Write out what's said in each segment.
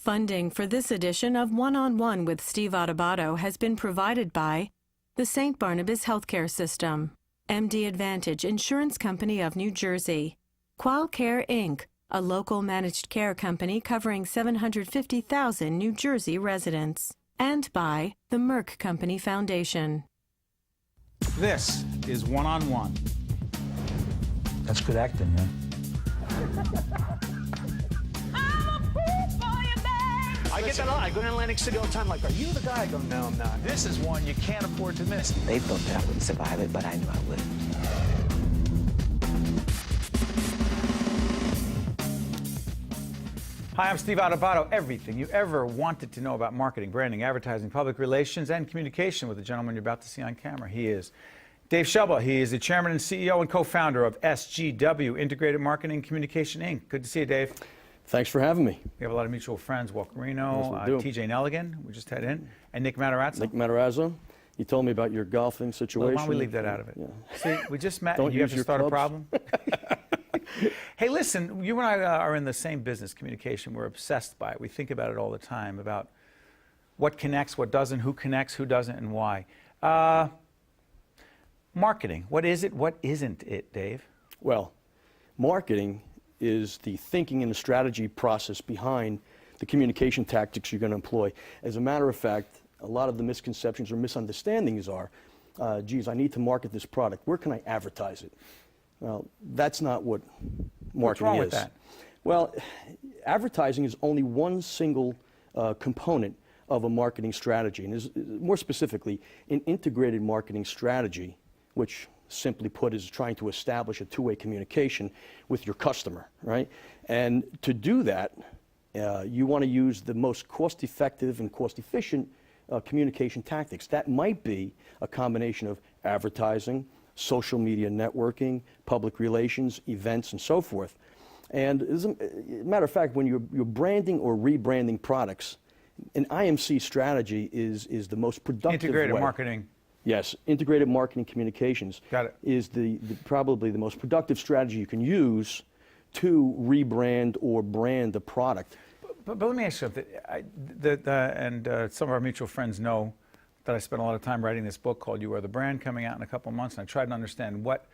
Funding for this edition of One-on-One with Steve Adubato has been provided by the St. Barnabas Healthcare System, MD Advantage Insurance Company of New Jersey, QualCare Inc., a local managed care company covering 750,000 New Jersey residents, and by the Merck Company Foundation. This is One-on-One. That's good acting, man. I get that a lot. I go to Atlantic City all the time, like, are you the guy? I go, no, I'm not. This is one you can't afford to miss. They thought that I wouldn't survive it, but I knew I would. Hi, I'm Steve Adubato. Everything you ever wanted to know about marketing, branding, advertising, public relations, and communication with the gentleman you're about to see on camera. He is Dave Scelba. He is the chairman and CEO and co-founder of SGW, Integrated Marketing Communication, Inc. Good to see you, Dave. Thanks for having me. We have a lot of mutual friends, Walker Reno, Yes, TJ Nelligan, we just had in, and Nick Matarazzo. Nick Matarazzo, you told me about your golfing situation. Well, why don't we leave that out of it? Yeah. See, we just met, Don't and you have use to start your a clubs. problem? Hey, listen, you and I are in the same business, communication. We're obsessed by it. We think about it all the time, about what connects, what doesn't, who connects, who doesn't, and why. Marketing, what is it, what isn't it, Dave? Well, marketing is the thinking and the strategy process behind the communication tactics you're going to employ. As a matter of fact, a lot of the misconceptions or misunderstandings are, geez, I need to market this product. Where can I advertise it? Well, that's not what marketing What's wrong is. with that? Well, advertising is only one single component of a marketing strategy. And is, more specifically, an integrated marketing strategy, which simply put is trying to establish a two-way communication with your customer, right? And to do that, you want to use the most cost-effective and cost-efficient communication tactics. That might be a combination of advertising, social media networking, public relations, events, and so forth. And as a matter of fact, when you're branding or rebranding products, an IMC strategy is the most productive Integrated way. marketing. Yes, integrated marketing communications Got it. is probably the most productive strategy you can use to rebrand or brand a product. But let me ask you something. Some of our mutual friends know that I spent a lot of time writing this book called You Are the Brand, coming out in a couple of months, and I tried to understand what,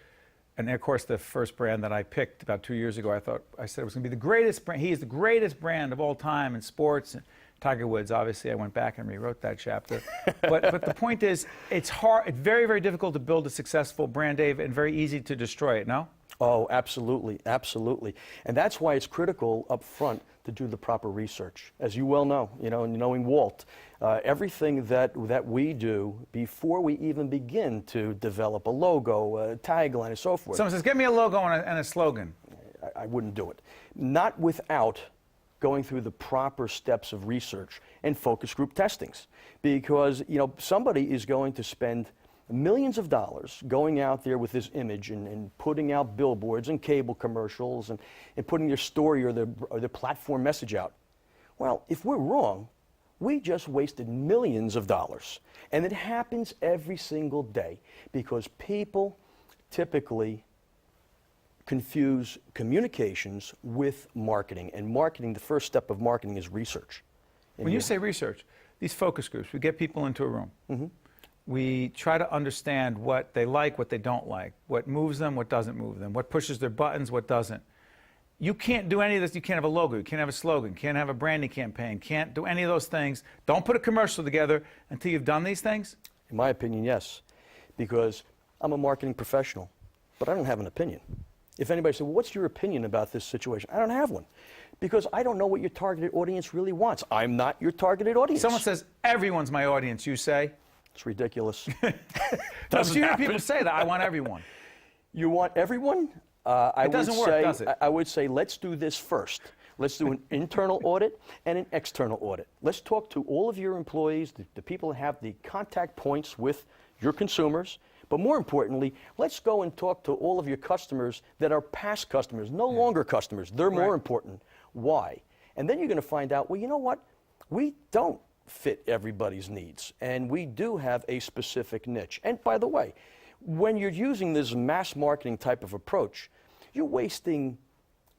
and of course the first brand that I picked about 2 years ago, I said it was going to be the greatest brand. He is the greatest brand of all time in sports. Tiger Woods, obviously, I went back and rewrote that chapter. but the point is, it's hard, it's very, very difficult to build a successful brand, Dave, and very easy to destroy it, no? Oh, absolutely, absolutely. And that's why it's critical up front to do the proper research. As you well know, knowing Walt, everything that we do before we even begin to develop a logo, a tagline, and so forth. Someone says, get me a logo and a slogan. I wouldn't do it. Not without going through the proper steps of research and focus group testings. Because, somebody is going to spend millions of dollars going out there with this image and putting out billboards and cable commercials and putting their story or their platform message out. Well, if we're wrong, we just wasted millions of dollars. And it happens every single day because people typically confuse communications with marketing. And marketing, the first step of marketing is research. When you say research, these focus groups, we get people into a room. Mm-hmm. We try to understand what they like, what they don't like, what moves them, what doesn't move them, what pushes their buttons, what doesn't. You can't do any of this. You can't have a logo. You can't have a slogan. Can't have a branding campaign. Can't do any of those things. Don't put a commercial together until you've done these things? In my opinion, yes. Because I'm a marketing professional, but I don't have an opinion. If anybody says, well, what's your opinion about this situation? I don't have one. Because I don't know what your targeted audience really wants. I'm not your targeted audience. Someone says, everyone's my audience, you say? It's ridiculous. Doesn't hear people say that. I want everyone. You want everyone? It doesn't work, does it? I would say, let's do this first. Let's do an internal audit and an external audit. Let's talk to all of your employees, the people that have the contact points with your consumers. But more importantly, let's go and talk to all of your customers that are past customers, no longer customers. They're more important. Why? And then you're going to find out, well, you know what? We don't fit everybody's needs, and we do have a specific niche. And by the way, when you're using this mass marketing type of approach, you're wasting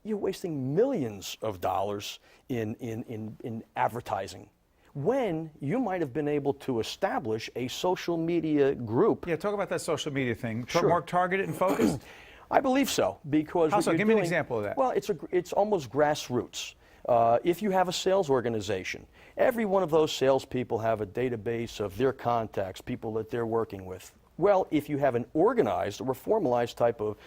you're wasting millions of dollars in advertising, when you might have been able to establish a social media group. Yeah, talk about that social media thing. Sure. More targeted and focused? I believe so, because How what so? you're Give me an doing- example of that. Well, it's almost grassroots. If you have a sales organization, every one of those salespeople have a database of their contacts, people that they're working with. Well, if you have an organized or a formalized type of,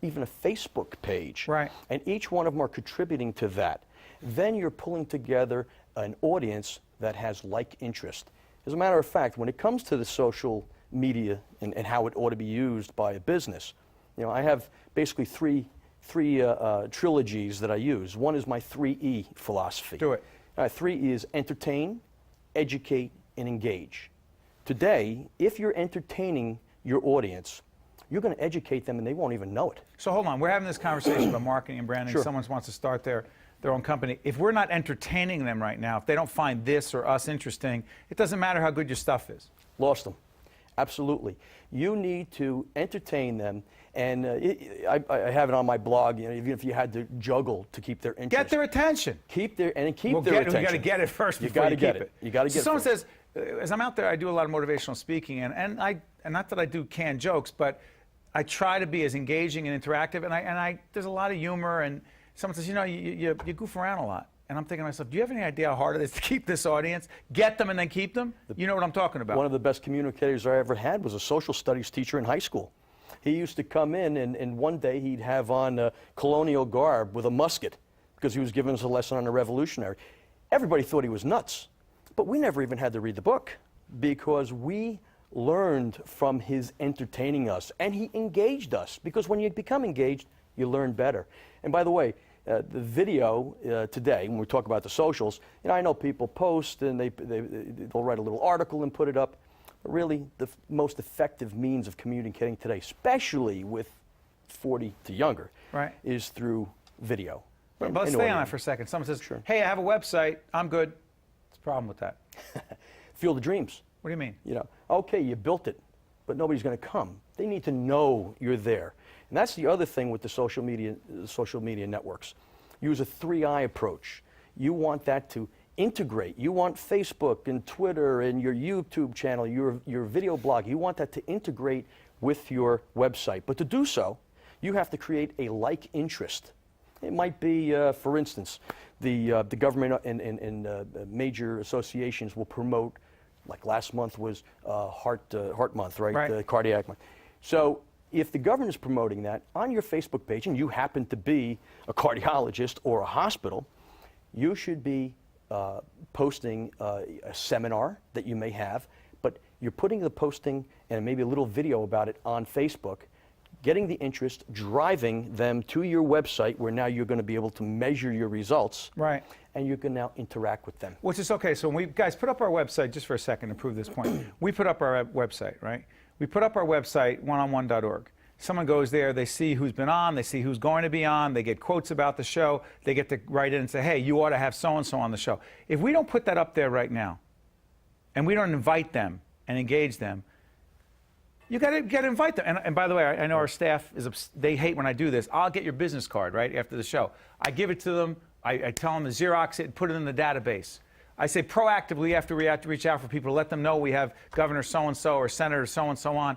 even a Facebook page, right, and each one of them are contributing to that, then you're pulling together an audience that has like interest. As a matter of fact, when it comes to the social media and how it ought to be used by a business, I have basically three trilogies that I use. One is my 3E philosophy. Do it. 3E is entertain, educate, and engage. Today, if you're entertaining your audience, you're going to educate them and they won't even know it. So hold on, we're having this conversation about marketing and branding. Sure. Someone wants to start their own company. If we're not entertaining them right now, if they don't find this or us interesting, it doesn't matter how good your stuff is. Lost them. Absolutely. You need to entertain them, and I have it on my blog, even if you had to juggle to keep their interest. Get their attention. Keep their attention. You got to get it first You before got you to get keep it. You got to get it. Someone first. says, as I'm out there, I do a lot of motivational speaking, and not that I do canned jokes, but I try to be as engaging and interactive, and there's a lot of humor, and someone says, you goof around a lot. And I'm thinking to myself, do you have any idea how hard it is to keep this audience? Get them and then keep them? You know what I'm talking about. One of the best communicators I ever had was a social studies teacher in high school. He used to come in, and one day he'd have on colonial garb with a musket because he was giving us a lesson on the Revolutionary. Everybody thought he was nuts, but we never even had to read the book because we learned from his entertaining us, and he engaged us, because when you become engaged, you learn better. And by the way, the video today, when we talk about the socials, I know people post and they'll write a little article and put it up. But really, the most effective means of communicating today, especially with 40 to younger, right, is through video. But let's stay on that for a second. Someone says, sure, hey, I have a website. I'm good. What's the problem with that? Field of dreams. What do you mean? Okay, you built it, but nobody's going to come. They need to know you're there. And that's the other thing with the social media networks. Use a 3I approach. You want that to integrate. You want Facebook and Twitter and your YouTube channel, your video blog, you want that to integrate with your website. But to do so, you have to create a like interest. It might be, for instance, the government and major associations will promote, like last month was Heart Month, right? Cardiac Month. So if the government is promoting that on your Facebook page, and you happen to be a cardiologist or a hospital, you should be posting a seminar that you may have, but you're putting the posting and maybe a little video about it on Facebook, getting the interest, driving them to your website where now you're going to be able to measure your results. Right. And you can now interact with them. Which is okay. So when we, guys, put up our website, just for a second to prove this point. We put up our website, right? We put up our website, oneonone.org. Someone goes there, they see who's been on, they see who's going to be on, they get quotes about the show, they get to write in and say, hey, you ought to have so-and-so on the show. If we don't put that up there right now, and we don't invite them and engage them, you got to invite them. And by the way, I know our staff, they hate when I do this. I'll get your business card, right, after the show. I give it to them, I tell them to Xerox it and put it in the database. I say proactively after we have to reach out for people to let them know we have Governor so-and-so or Senator so-and-so on.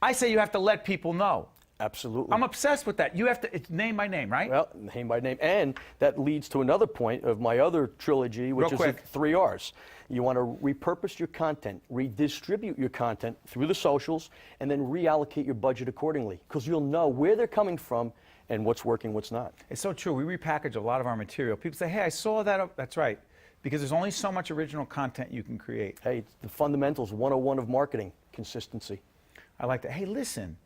I say you have to let people know. Absolutely. I'm obsessed with that. You have to, it's name by name, right? Well, name by name. And that leads to another point of my other trilogy, which is the 3 R's. You want to repurpose your content, redistribute your content through the socials, and then reallocate your budget accordingly, because you'll know where they're coming from and what's working, what's not. It's so true. We repackage a lot of our material. People say, hey, I saw that. That's right. Because there's only so much original content you can create. Hey, it's the fundamentals 101 of marketing, consistency. I like that. Hey, listen,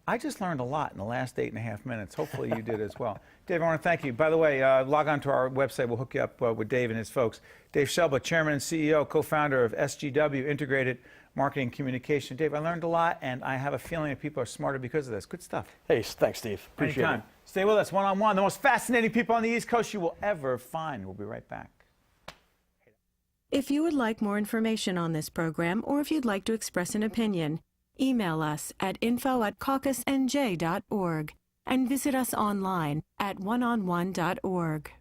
I just learned a lot in the last 8.5 minutes. Hopefully you did as well. Dave, I want to thank you. By the way, log on to our website. We'll hook you up with Dave and his folks. Dave Scelba, Chairman and CEO, co-founder of SGW, Integrated Marketing and Communication. Dave, I learned a lot, and I have a feeling that people are smarter because of this. Good stuff. Hey, thanks, Steve. Appreciate Anytime. it. Stay with us, one-on-one. The most fascinating people on the East Coast you will ever find. We'll be right back. If you would like more information on this program, or if you'd like to express an opinion, email us at info@caucusnj.org. and visit us online at oneonone.org.